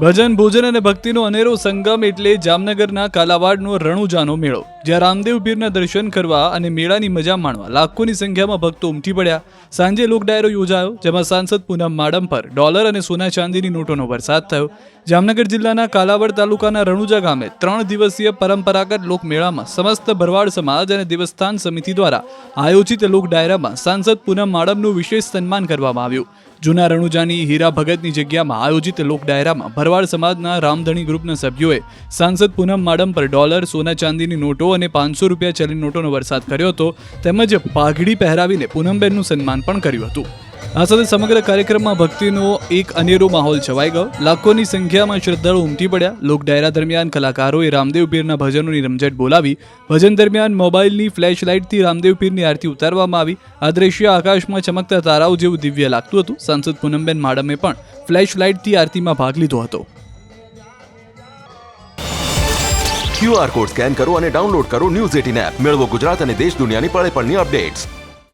ભજન, ભોજન અને ભક્તિનો અનેરો સંગમ એટલે જામનગરના કાલાવાડનો રણુજાનો મેળો, જ્યાં રામદેવ પીરના દર્શન કરવા અને મેળાની મજા માણવા લાખોની સંખ્યામાં ભક્તો ઉમટી પડ્યા. સાંજે લોક ડાયરો યોજાયો, જેમાં સાંસદ પૂનમ માડમ પર ડોલર અને સોના ચાંદીની નોટોનો વરસાદ થયો. જામનગર જિલ્લાના કાલાવાડ તાલુકાના રણુજા ગામે 3 દિવસીય પરંપરાગત લોકમેળામાં સમસ્ત ભરવાડ સમાજ અને દેવસ્થાન સમિતિ દ્વારા આયોજિત લોક ડાયરામાં સાંસદ પૂનમ માડમનું વિશેષ સન્માન કરવામાં આવ્યું. જૂના રણુજાની હીરા ભગતની જગ્યામાં આયોજિત લોક ડાયરામાં ભરવાડ સમાજના રામધણી ગ્રુપના સભ્યોએ સાંસદ પૂનમ માડમ પર ડોલર, સોના ચાંદીની નોટો અને 500 રૂપિયા ચલણી નોટોનો વરસાદ કર્યો હતો, તેમજ પાઘડી પહેરાવીને પૂનમબેનનું સન્માન પણ કર્યું હતું. આ સાથે સમગ્ર કાર્યક્રમમાં ભક્તિનો એક અનેરો માહોલ છવાઈ ગયો. લાખોની સંખ્યામાં શ્રદ્ધાળુ ઉમટી પડ્યા. લોક ડાયરા દરમિયાન કલાકારોએ રામદેવ પીરના ભજનોની રમઝટ બોલાવી. ભજન દરમિયાન મોબાઈલની ફ્લેશ લાઇટથી રામદેવ પીરની આરતી ઉતારવામાં આવી. આ દ્રશ્ય આકાશમાં ચમકતા તારાઓ જેવું દિવ્ય લાગતું હતું. સાંસદ પૂનમબેન માડમે પણ ફ્લેશ લાઇટથી આરતીમાં ભાગ લીધો હતો. QR કોડ સ્કેન કરો અને ડાઉનલોડ કરો ન્યૂઝ 18 એપ. મેળવો ગુજરાત અને દેશ દુનિયાની પળે પળની અપડેટ્સ.